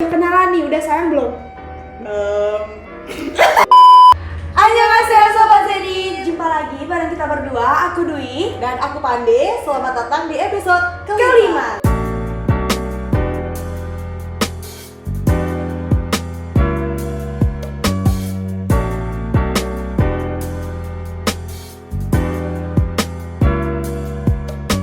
kenalan nih, udah sayang belum? Annyeonghaseyo Sobat Zenit, jumpa lagi bareng kita berdua, aku Dwi Dan aku Pande, selamat datang di episode kelima.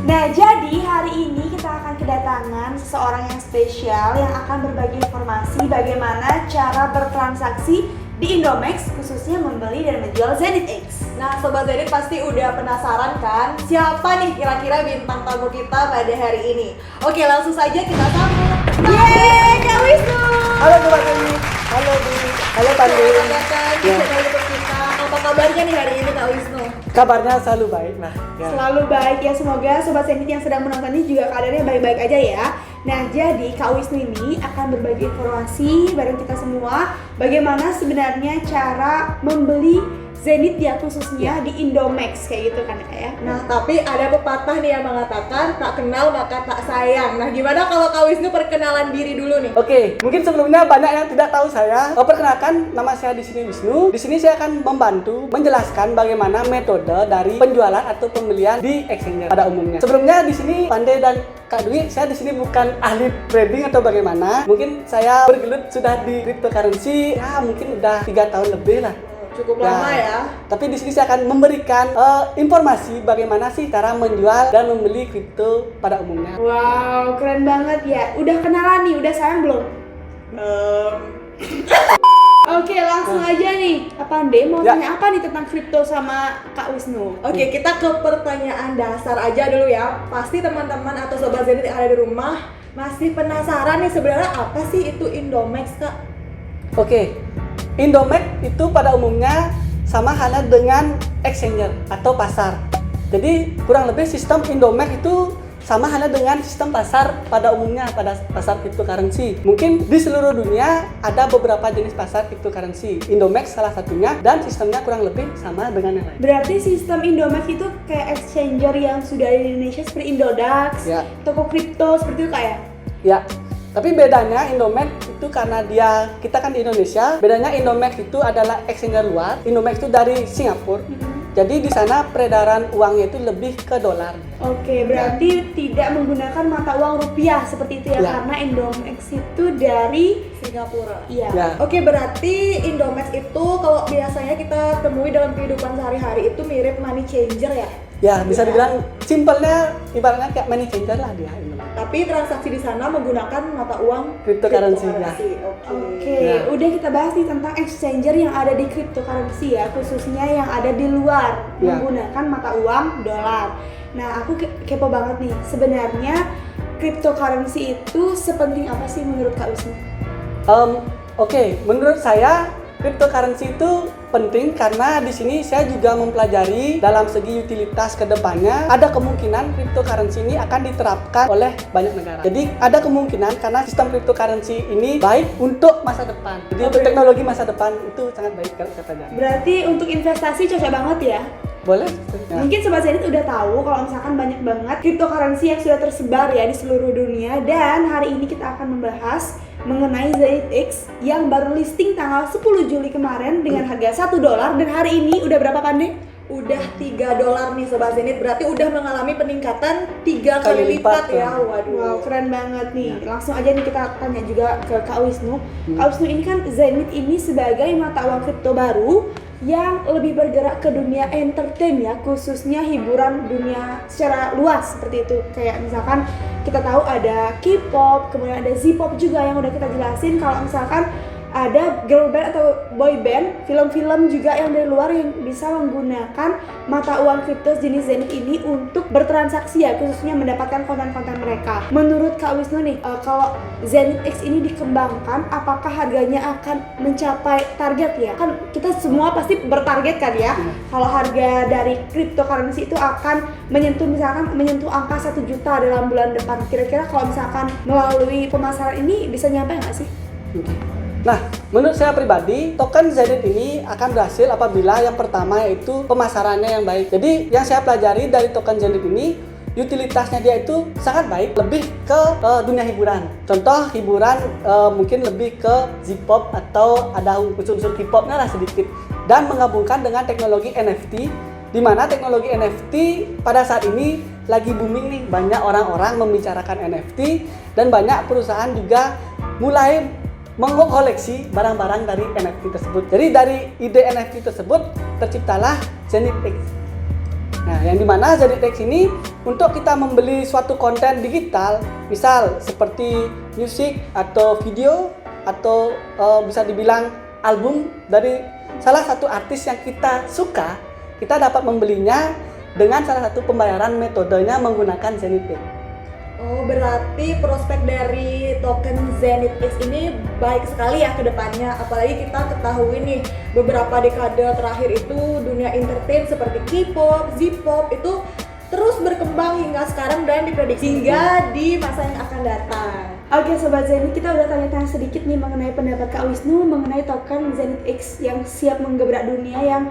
Nah, jadi hari ini kita akan kedatangan seseorang yang spesial yang akan berbagi informasi bagaimana cara bertransaksi di Indomax, khususnya membeli dan menjual Zenit X. Nah Sobat Zenit pasti udah penasaran kan siapa nih kira-kira bintang tamu kita pada hari ini. Oke, langsung saja kita sambut. Yeay, Kak Wisnu! Halo Sobat Zenit, halo Dwi, halo Pande. Selamat datang di Ya. channel YouTube kita. Apa kabarnya nih hari ini Kak Wisnu? Kabarnya selalu baik lah. Ya. Selalu baik ya, semoga Sobat Zenit yang sedang menonton ini juga keadaannya baik-baik aja ya. Nah, jadi Kak Wisnu ini akan berbagi informasi bareng kita semua bagaimana sebenarnya cara membeli Zenit ya, khususnya di Indomax kayak gitu kan Kak ya. Nah, tapi ada pepatah nih yang mengatakan tak kenal maka tak sayang. Nah, gimana kalau Kak Wisnu perkenalan diri dulu nih? Oke, mungkin sebelumnya banyak yang tidak tahu saya. Perkenalkan, nama saya di sini Wisnu. Di sini saya akan membantu menjelaskan bagaimana metode dari penjualan atau pembelian di exchanger pada umumnya. Sebelumnya di sini Pande dan Kak Dwi, saya di sini bukan ahli trading atau bagaimana. Mungkin saya bergelut sudah di cryptocurrency, ya mungkin udah 3 tahun lebih lah. Cukup lama ya. Tapi di sini saya akan memberikan informasi bagaimana sih cara menjual dan membeli kripto pada umumnya. Wow, keren banget ya. Udah kenalan nih, udah sayang belum? Oke, langsung aja nih. Pande mau Ya. tanya apa nih tentang kripto sama Kak Wisnu? Oke, kita ke pertanyaan dasar aja dulu ya. Pasti teman-teman atau Sobat Zenit yang ada di rumah masih penasaran nih sebenarnya apa sih itu Indomax, Kak? Oke, Indomax itu pada umumnya sama halnya dengan exchanger atau pasar. Jadi kurang lebih sistem Indomax itu sama halnya dengan sistem pasar pada umumnya pada pasar cryptocurrency. Mungkin di seluruh dunia ada beberapa jenis pasar cryptocurrency. Indomax salah satunya dan sistemnya kurang lebih sama dengan yang lain. Berarti sistem Indomax itu kayak exchanger yang sudah ada di Indonesia seperti Indodax, Ya. toko kripto seperti itu Kak ya? Ya, tapi bedanya Indomax itu karena kita kan di Indonesia, bedanya Indomax itu adalah exchanger luar. Indomax itu dari Singapura. Jadi di sana peredaran uangnya itu lebih ke dolar. Oke, berarti tidak menggunakan mata uang rupiah seperti itu ya, Ya. karena Indomax itu dari Singapura. iya. Ya. Oke, berarti Indomax itu kalau biasanya kita temui dalam kehidupan sehari-hari itu mirip money changer ya. Ya, bisa dibilang simpelnya ibaratnya kayak money changer lah dia Indomax. Tapi transaksi di sana menggunakan mata uang Cryptocurrency, ya. Oke. Oke, Ya. udah kita bahas nih tentang exchanger yang ada di cryptocurrency ya, khususnya yang ada di luar Ya. menggunakan mata uang dolar. Nah, aku kepo banget nih, sebenarnya cryptocurrency itu sepenting apa sih menurut Kak Wisnu? Oke, menurut saya cryptocurrency itu penting karena di sini saya juga mempelajari dalam segi utilitas kedepannya ada kemungkinan cryptocurrency ini akan diterapkan oleh banyak negara. Jadi ada kemungkinan karena sistem cryptocurrency ini baik untuk masa depan. Jadi untuk teknologi masa depan itu sangat baik kalau saya pelajari. Berarti untuk investasi cocok banget ya? Boleh? Ya. Mungkin Sobat Zenit udah tahu kalau misalkan banyak banget cryptocurrency yang sudah tersebar ya di seluruh dunia, dan hari ini kita akan membahas mengenai Zenit X yang baru listing tanggal 10 Juli kemarin dengan harga $1 dan hari ini udah berapa Pande? Udah $3 nih Sobat Zenit, berarti udah mengalami peningkatan 3 kali lipat ya. Waduh. Wow, keren banget nih. Langsung aja nih kita tanya juga ke Kak Wisnu. Kak Wisnu ini kan Zenit ini sebagai mata uang kripto baru yang lebih bergerak ke dunia entertain ya, khususnya hiburan dunia secara luas seperti itu. Kayak misalkan kita tahu ada K-pop, kemudian ada Z-pop juga yang udah kita jelasin. Kalau misalkan ada girl band atau boy band, film-film juga yang dari luar yang bisa menggunakan mata uang kripto jenis Zenit ini untuk bertransaksi ya, khususnya mendapatkan konten-konten mereka. Menurut Kak Wisnu nih, kalau Zenit X ini dikembangkan, apakah harganya akan mencapai target ya? Kan kita semua pasti bertarget kan ya, kalau harga dari cryptocurrency itu akan menyentuh angka 1 juta dalam bulan depan. Kira-kira kalau misalkan melalui pemasaran ini bisa nyampe nggak sih? Nah, menurut saya pribadi, token Zenit ini akan berhasil apabila yang pertama yaitu pemasarannya yang baik. Jadi, yang saya pelajari dari token Zenit ini, utilitasnya dia itu sangat baik, lebih ke dunia hiburan. Contoh hiburan mungkin lebih ke J-pop atau ada unsur-unsur K-popnya lah sedikit, dan menggabungkan dengan teknologi NFT, di mana teknologi NFT pada saat ini lagi booming nih, banyak orang-orang membicarakan NFT dan banyak perusahaan juga mulai mengoleksi barang-barang dari NFT tersebut. Jadi dari ide NFT tersebut terciptalah Zenith X. Nah, yang dimana Zenith X ini untuk kita membeli suatu konten digital, misal seperti musik atau video atau bisa dibilang album dari salah satu artis yang kita suka, kita dapat membelinya dengan salah satu pembayaran metodenya menggunakan Zenith X. Oh, berarti prospek dari token Zenith X ini baik sekali ya ke depannya. Apalagi kita ketahui nih, beberapa dekade terakhir itu dunia entertain seperti K-pop, J-pop itu terus berkembang hingga sekarang dan diprediksi hingga di masa yang akan datang. Oke Sobat Zenith, kita udah tanya-tanya sedikit nih mengenai pendapat Kak Wisnu mengenai token Zenith X yang siap menggebrak dunia, yang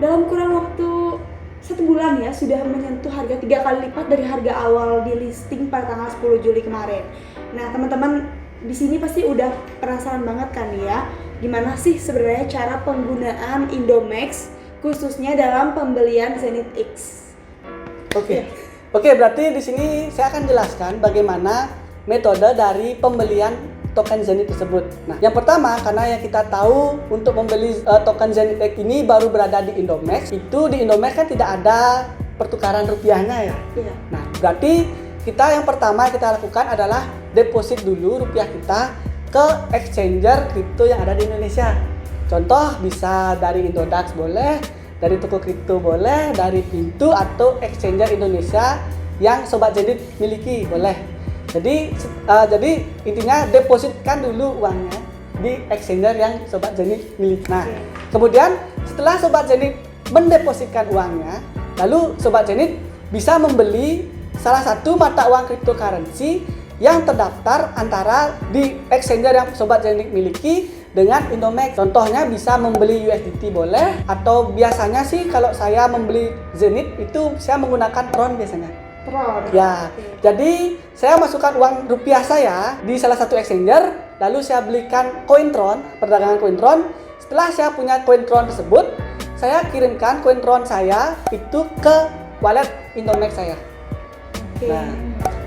dalam kurang waktu 1 bulan ya sudah menyentuh harga 3 kali lipat dari harga awal di listing pada tanggal 10 Juli kemarin. Nah teman-teman di sini pasti udah penasaran banget kan ya, gimana sih sebenarnya cara penggunaan Indomax khususnya dalam pembelian Zenith X. Oke, berarti di sini saya akan jelaskan bagaimana metode dari pembelian token Zenith tersebut. Nah, yang pertama, karena yang kita tahu untuk membeli token Zenith X ini baru berada di Indomax, itu di Indomax kan tidak ada pertukaran rupiahnya ya. Iya. Nah, berarti kita yang pertama kita lakukan adalah deposit dulu rupiah kita ke exchanger kripto yang ada di Indonesia. Contoh bisa dari Indodax boleh, dari toko kripto boleh, dari Pintu atau exchanger Indonesia yang Sobat Zenith miliki boleh. Jadi intinya depositkan dulu uangnya di exchanger yang Sobat Zenith miliki. Nah, kemudian setelah Sobat Zenith mendepositkan uangnya, lalu Sobat Zenith bisa membeli salah satu mata uang cryptocurrency yang terdaftar antara di exchanger yang Sobat Zenith miliki dengan Indomax. Contohnya bisa membeli USDT boleh, atau biasanya sih kalau saya membeli Zenith itu saya menggunakan Tron biasanya. Tron. Ya, jadi saya masukkan uang rupiah saya di salah satu exchanger, lalu saya belikan koin Tron, perdagangan koin Tron. Setelah saya punya koin Tron tersebut, saya kirimkan koin Tron saya itu ke wallet Indomax saya. Nah,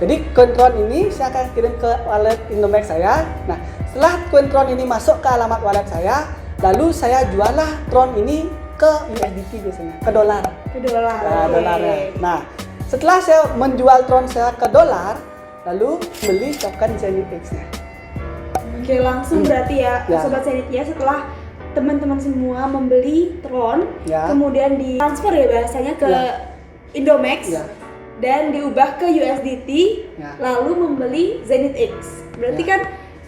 jadi koin Tron ini saya akan kirim ke wallet Indomax saya. Nah, setelah koin Tron ini masuk ke alamat wallet saya, lalu saya jualah Tron ini ke USDT biasanya, ke dolar. Ke dolar. Nah, dolarnya. Nah, setelah saya menjual Tron saya ke dolar, lalu beli token Zenith X-nya. Oke, langsung berarti ya, Ya. Sobat Zenith ya, setelah teman-teman semua membeli Tron, Ya. kemudian ditransfer ya bahasanya ke Ya. Indomax, Ya. dan diubah ke USDT, Ya. lalu membeli Zenith X. Berarti Ya. kan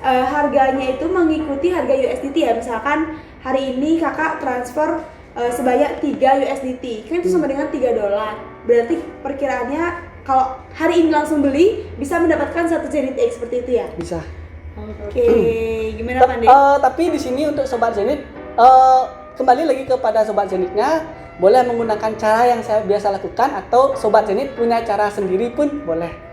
harganya itu mengikuti harga USDT ya. Misalkan hari ini kakak transfer sebanyak 3 USDT, kan itu sama dengan 3 dolar. Berarti perkiraannya kalau hari ini langsung beli bisa mendapatkan 1 Zenith X seperti itu ya. Bisa. Oke, gimana Pandey? Tapi di sini untuk Sobat Zenith, kembali lagi kepada Sobat Zenithnya, boleh menggunakan cara yang saya biasa lakukan atau Sobat Zenith punya cara sendiri pun boleh.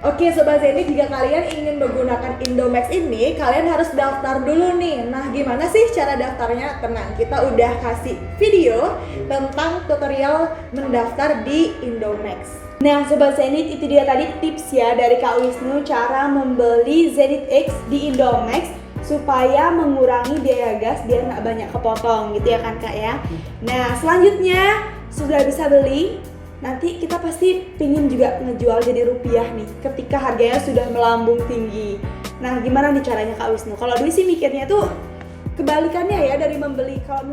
Oke Sobat Zenith, jika kalian ingin menggunakan Indomax ini, kalian harus daftar dulu nih. Nah, gimana sih cara daftarnya? Tenang, kita udah kasih video tentang tutorial mendaftar di Indomax. Nah Sobat Zenith, itu dia tadi tips ya dari Kak Wisnu cara membeli Zenith X di Indomax supaya mengurangi biaya gas biar nggak banyak kepotong gitu ya kan Kak ya. Nah selanjutnya sudah bisa beli, nanti kita pasti pingin juga ngejual jadi rupiah nih ketika harganya sudah melambung tinggi. Nah gimana nih caranya Kak Wisnu? Kalau dulu sih mikirnya tuh kebalikannya ya dari membeli, kalau